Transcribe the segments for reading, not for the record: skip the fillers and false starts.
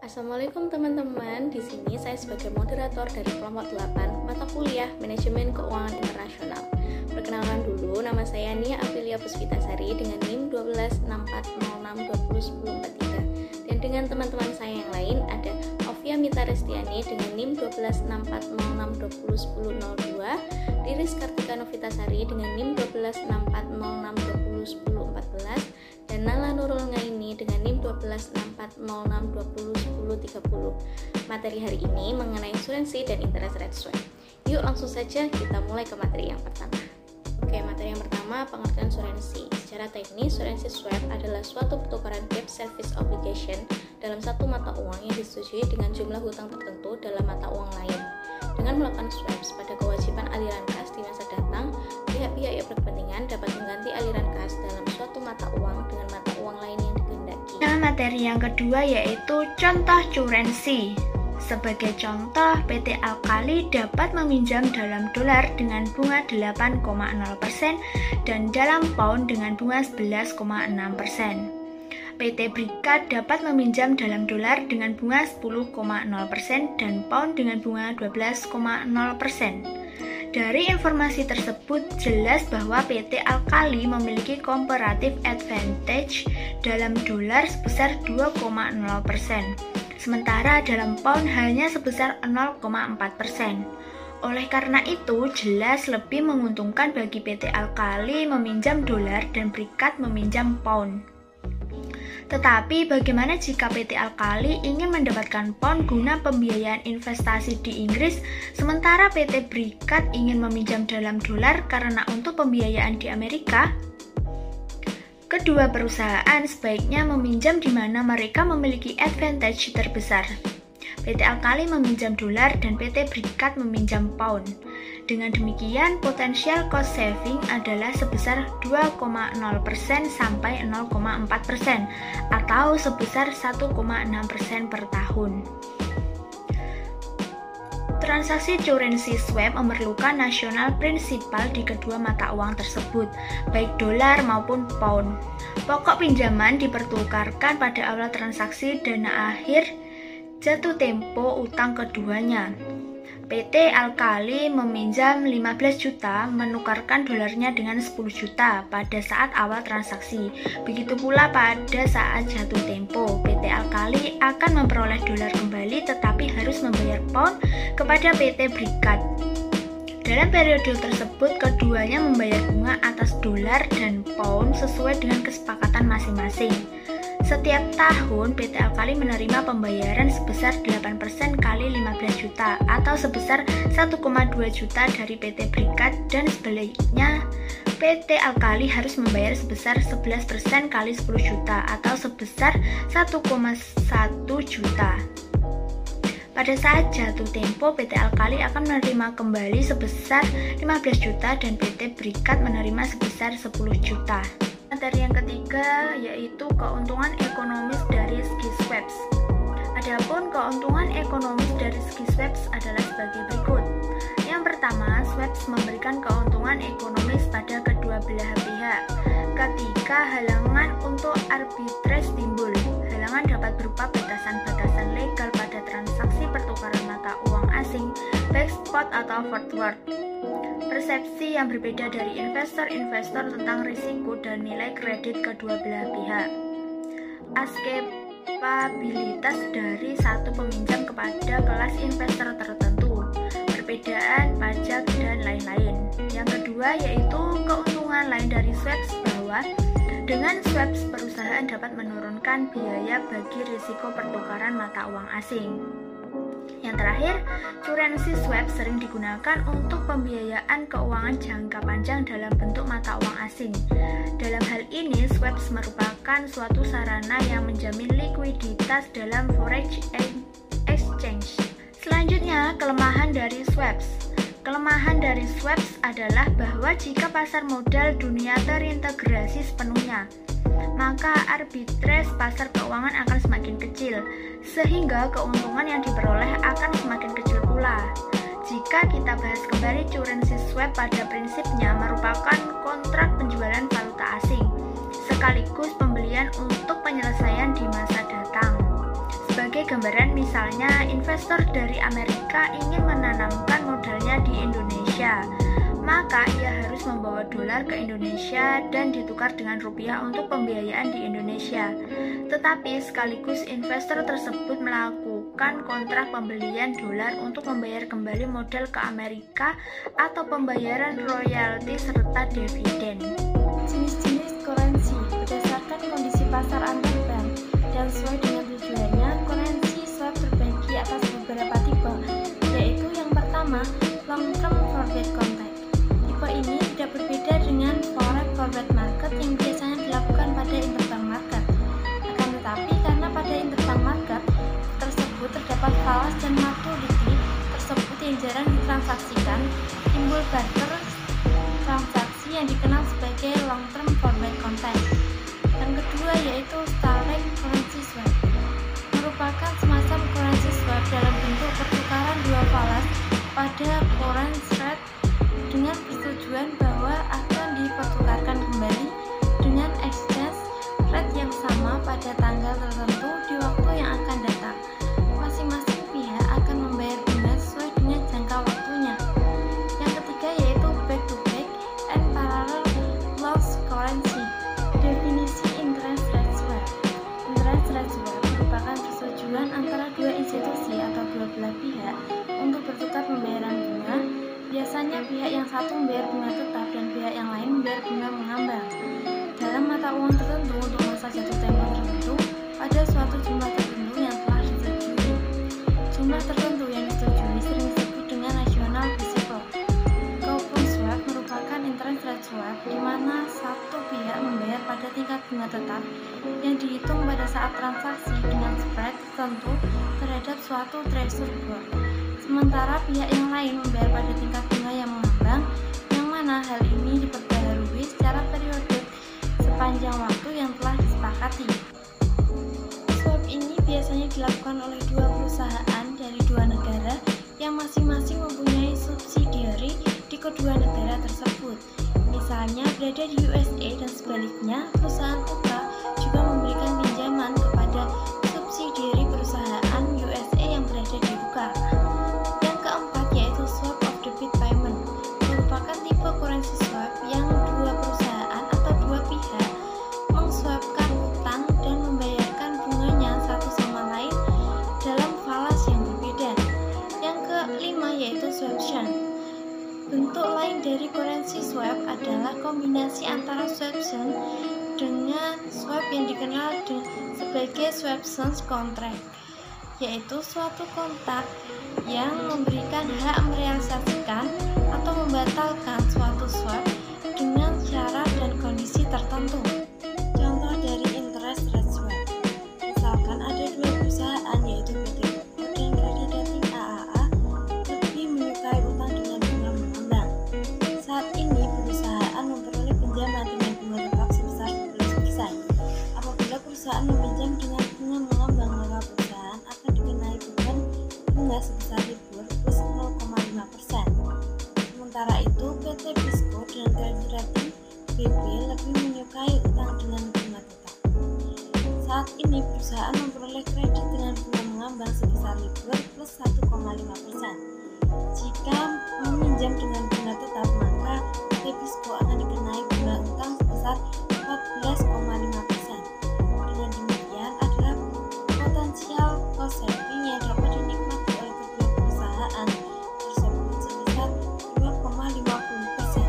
Assalamualaikum teman-teman. Di sini saya sebagai moderator dari kelompok 8 mata kuliah Manajemen Keuangan Internasional. Perkenalkan dulu, nama saya Nia Aprilia Puspitasari dengan NIM 12640621043. Dan dengan teman-teman saya yang lain ada Ovia Mita Restiani dengan NIM 12640621002, Riris Kartika Novitasari dengan NIM 12640621014, dan Nala Nurul Ngaini dengan NIM 12640621030. Materi hari ini mengenai asuransi dan interest rate swap. Yuk langsung saja kita mulai ke materi yang pertama. Oke, materi yang pertama, pengertian asuransi. Secara teknis, asuransi swap adalah suatu pertukaran debt service obligation dalam satu mata uang yang disetujui dengan jumlah hutang tertentu dalam mata uang lain. Dengan melakukan swaps pada kewajiban aliran kas di masa datang, pihak-pihak yang berkepentingan dapat mengganti aliran kas dalam suatu mata uang dengan mata uang lain yang dikehendaki. Nah, materi yang kedua yaitu contoh curensi. Sebagai contoh, PT Alkali dapat meminjam dalam dolar dengan bunga 8,0% dan dalam pound dengan bunga 11,6%. PT Brikat dapat meminjam dalam dolar dengan bunga 10,0% dan pound dengan bunga 12,0%. Dari informasi tersebut jelas bahwa PT Alkali memiliki comparative advantage dalam dolar sebesar 2,0%, sementara dalam pound hanya sebesar 0,4%. Oleh karena itu, jelas lebih menguntungkan bagi PT Alkali meminjam dolar dan Brikat meminjam pound. Tetapi bagaimana jika PT Alkali ingin mendapatkan pound guna pembiayaan investasi di Inggris, sementara PT Brikat ingin meminjam dalam dolar karena untuk pembiayaan di Amerika? Kedua perusahaan sebaiknya meminjam di mana mereka memiliki advantage terbesar. PT Alkali meminjam dolar dan PT Brikat meminjam pound. Dengan demikian, potensial cost saving adalah sebesar 2,0% sampai 0,4% atau sebesar 1,6% per tahun. Transaksi curensi swap memerlukan nasional prinsipal di kedua mata uang tersebut, baik dolar maupun pound. Pokok pinjaman dipertukarkan pada awal transaksi dana akhir jatuh tempo utang keduanya. PT Alkali meminjam 15 juta menukarkan dolarnya dengan 10 juta pada saat awal transaksi. Begitu pula pada saat jatuh tempo, PT Alkali akan memperoleh dolar kembali tetapi harus membayar pound kepada PT Brikat. Dalam periode tersebut, keduanya membayar bunga atas dolar dan pound sesuai dengan kesepakatan masing-masing. Setiap tahun, PT Alkali menerima pembayaran sebesar 8% kali 15 juta atau sebesar 1,2 juta dari PT Brikat, dan sebaliknya PT Alkali harus membayar sebesar 11% kali 10 juta atau sebesar 1,1 juta. Pada saat jatuh tempo, PT Alkali akan menerima kembali sebesar 15 juta dan PT Brikat menerima sebesar 10 juta. Materi yang ketiga yaitu keuntungan ekonomis dari segi swaps. Adapun keuntungan ekonomis dari segi swaps adalah sebagai berikut. Yang pertama, swaps memberikan keuntungan ekonomis pada kedua belah pihak. Ketika halangan untuk arbitrase timbul, halangan dapat berupa batasan-batasan legal pada transaksi pertukaran mata uang asing, baik spot atau forward. Persepsi yang berbeda dari investor-investor tentang risiko dan nilai kredit kedua belah pihak. Akseptabilitas dari satu peminjam kepada kelas investor tertentu, perbedaan pajak, dan lain-lain. Yang kedua yaitu keuntungan lain dari swaps bahwa dengan swaps perusahaan dapat menurunkan biaya bagi risiko pertukaran mata uang asing. Yang terakhir, curensi swap sering digunakan untuk pembiayaan keuangan jangka panjang dalam bentuk mata uang asing. Dalam hal ini, swaps merupakan suatu sarana yang menjamin likuiditas dalam forex exchange. Selanjutnya, kelemahan dari swaps. Kelemahan dari swaps adalah bahwa jika pasar modal dunia terintegrasi sepenuhnya, maka arbitrase pasar keuangan akan semakin kecil, sehingga keuntungan yang diperoleh akan semakin kecil pula. Jika kita bahas kembali, curensi swap pada prinsipnya merupakan kontrak penjualan valuta asing, sekaligus pembelian untuk penyelesaian di masa datang. Sebagai gambaran, misalnya investor dari Amerika ingin menanamkan modalnya di Indonesia, maka ia harus membawa dolar ke Indonesia dan ditukar dengan rupiah untuk pembiayaan di Indonesia. Tetapi sekaligus investor tersebut melakukan kontrak pembelian dolar untuk membayar kembali modal ke Amerika atau pembayaran royalti serta dividen. Jenis-jenis currency berdasarkan kondisi pasar antar bank dan sesuai dengan tujuannya, currency swap terbagi atas beberapa tipe, yaitu yang pertama, long term forward contract. Tipe ini tidak berbeda dengan forex forward market yang biasanya dilakukan pada interbank market. Akan tetapi karena pada interbank market tersebut terdapat falas dan market tersebut yang jarang ditransaksikan, timbul barter transaksi yang dikenal sebagai long term forward contract. Yang kedua yaitu Starlink currency swap, merupakan semacam currency swap dalam bentuk pertukaran dua falas pada currency rate dengan persetujuan bahwa akan dipertukarkan kembali dengan exchange rate yang sama pada tanggal tertentu di waktu yang akan datang. Masing-masing pihak akan membayar bunga sesuai dengan jangka waktunya. Yang ketiga yaitu back to back and parallel loss currency. Definisi interest rate swap. Interest rate swap merupakan persetujuan antara dua institusi atau dua belah pihak untuk bertukar pembayaran bunga. Biasanya pihak yang satu membayar bunga tetap dan pihak yang lain membayar bunga mengambang dalam mata uang tertentu untuk masa jatuh tempo tertentu pada suatu jumlah tertentu yang telah disetujui. Jumlah tertentu yang disetujui sering disebut dengan national principal. Coupon swap merupakan interest rate swap di mana satu pihak membayar pada tingkat bunga tetap yang dihitung pada saat transaksi dengan spread tertentu terhadap suatu treasury bond. Sementara pihak yang lain membayar pada tingkat bunga yang mengambang, yang mana hal ini diperbaharui secara periodik sepanjang waktu yang telah disepakati. Swap ini biasanya dilakukan oleh dua perusahaan dari dua negara yang masing-masing mempunyai subsidiary di kedua negara tersebut. Misalnya berada di USA dan sebaliknya, perusahaan UK juga memberikan pinjaman kepada subsidiary perusahaan USA yang berada di UK. Yang keempat yaitu swap of debit payment, merupakan tipe currency swap yang dua perusahaan atau dua pihak mengswapkan utang dan membayarkan bunganya satu sama lain dalam falas yang berbeda. Yang kelima yaitu swaption. Bentuk lain dari currency swap adalah kombinasi antara swaption dengan swap yang dikenal sebagai swaption contract, yaitu suatu kontrak yang memberikan hak merealisasikan atau membatalkan suatu swap dengan syarat dan kondisi tertentu. Contoh dari interest rate swap, misalkan ada dua perusahaan yaitu PT Koko dan Kredit Rating AAA lebih menyukai utang dengan bunga mengambang. Saat ini perusahaan memperoleh pinjaman dengan bunga tetap sebesar 10%. Apabila perusahaan meminjam dengan bunga mengambang, maka perusahaan akan dikenai beban bunga sebesar LIBOR plus 0,5%. Sementara itu, PT Bisco dan Kredit Rating BB lebih menyukai utang dengan bunga tetap. Saat ini perusahaan memperoleh kredit dengan bunga mengambang sebesar LIBOR plus 1,5%. Jika meminjam dengan bunga tetap, maka PT Bisco akan dikenai bunga utang sebesar 14,5%. Dengan demikian adalah potensial cost saving yang dapat dinikmati oleh kedua perusahaan tersebut sebesar 2,50%.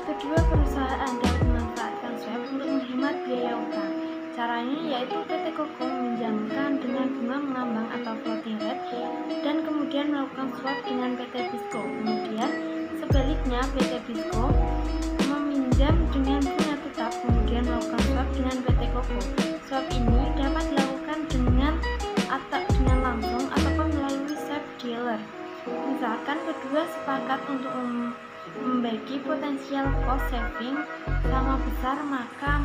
Kedua perusahaan dapat memanfaatkan swap untuk menghemat biaya utang. Caranya yaitu PT Koko meminjamkan dengan bunga mengambang atau floating rate dan kemudian melakukan swap dengan PT Bisco. Kemudian sebaliknya PT Bisco meminjam dengan bunga tetap kemudian melakukan swap dengan PT Koko. Swap ini dapat dilakukan dengan langsung ataupun melalui swap dealer. Misalkan kedua sepakat untuk membagi potensial cost saving sama besar, maka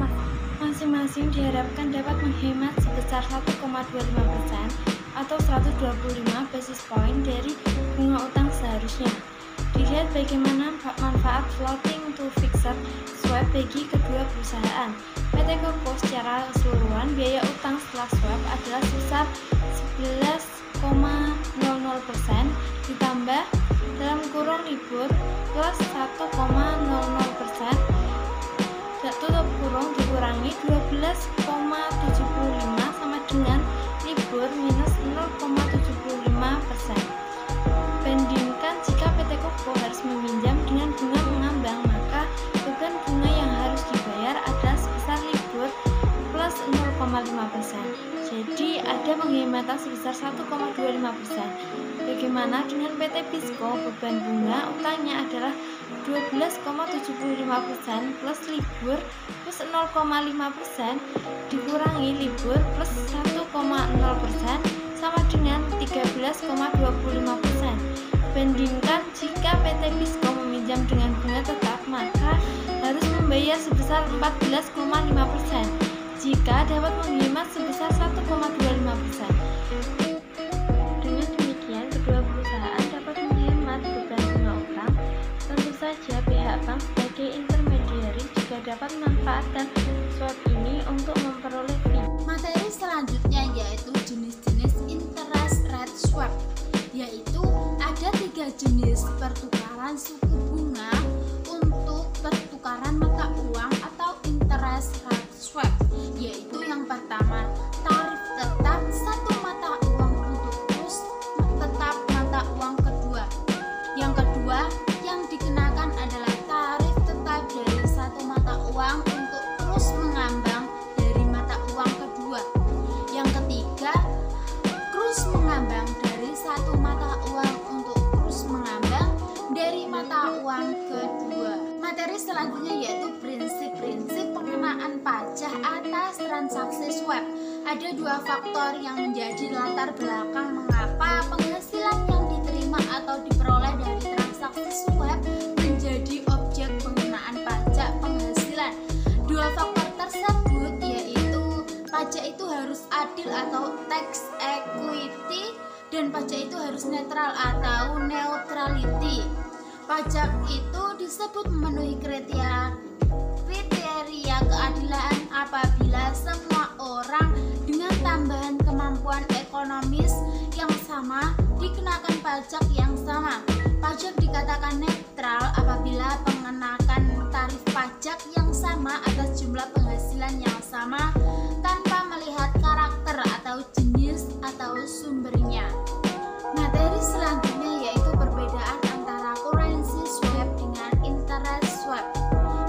masing-masing diharapkan dapat menghemat sebesar 1,25% atau 125 basis point dari bunga utang seharusnya. Dilihat bagaimana manfaat floating to fixed swap swap bagi kedua perusahaan. PT Koko secara keseluruhan biaya utang setelah swap adalah sebesar 11,00% ditambah dalam kurung libur plus 1,00% tutup kurung dikurangi 12,75 sama dengan libur minus 0,75%. Bandingkan jika PT Koko harus meminjam dengan bunga mengambang, maka beban bunga yang harus dibayar adalah sebesar libur plus 0,5%. Jadi ada penghematan sebesar 1,25%. Bagaimana dengan PT Pisco? Beban bunga utangnya adalah 12,75% plus libur plus 0,5% dikurangi libur plus 1,0% sama dengan 13,25%. Bandingkan jika PT Pisco meminjam dengan bunga tetap, maka harus membayar sebesar 14,5% jika dapat menghemat sebesar 1,25%. Dengan demikian, kedua perusahaan dapat menghemat beban bunga utang. Tentu saja pihak bank sebagai intermediary juga dapat memanfaatkan swap ini untuk memperoleh fee. Materi selanjutnya yaitu jenis-jenis interest rate swap, yaitu ada 3 jenis pertukaran suku bunga untuk pertukaran mata uang atau interest rate swap, yaitu yang pertama tarif tetap satu mata uang untuk kurs tetap mata uang kedua. Yang kedua yang dikenakan adalah tarif tetap dari satu mata uang untuk kurs mengambang dari mata uang kedua. Yang ketiga kurs mengambang dari satu mata uang untuk kurs mengambang dari mata uang kedua. Materi selanjutnya yaitu prinsip-prinsip pengenaan pajak atas transaksi swap. Ada 2 faktor yang menjadi latar belakang mengapa penghasilan yang diterima atau diperoleh dari transaksi swap menjadi objek pengenaan pajak penghasilan. 2 faktor tersebut yaitu pajak itu harus adil atau tax equity dan pajak itu harus netral atau neutrality. Pajak itu disebut memenuhi kriteria keadilan apabila semua orang dengan tambahan kemampuan ekonomis yang sama dikenakan pajak yang sama. Pajak dikatakan netral apabila mengenakan tarif pajak yang sama atas jumlah penghasilan yang sama tanpa melihat karakter atau jenis atau sumbernya. Materi selanjutnya yaitu perbedaan antara currency swap dengan interest swap.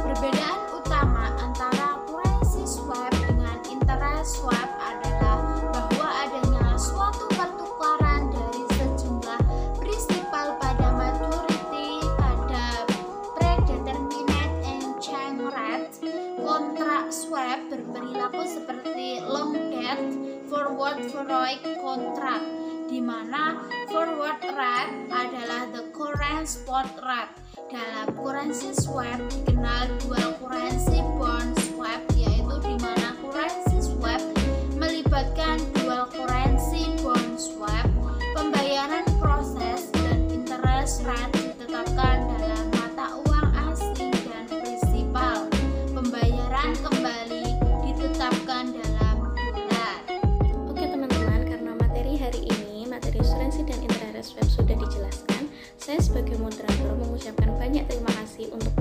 Perbedaan utama antara currency swap dengan interest swap adalah bahwa adanya suatu pertukaran dari sejumlah prinsipal pada maturity pada predetermined exchange rate. Kontrak swap berperilaku seperti long date forward contract, di mana forward rate adalah the current spot rate. Dalam currency swap dikenal dual currency bond swap, yaitu di mana currency swap melibatkan dual currency bond swap. Pembayaran proses dan interest rate ditetapkan dalam mata uang asing dan prinsipal pembayaran kembali ditetapkan dalam dolar. Oke teman-teman, karena materi hari ini, materi asuransi dan interest swap sudah dijelaskan, saya sebagai moderator mengucapkan banyak terima kasih untuk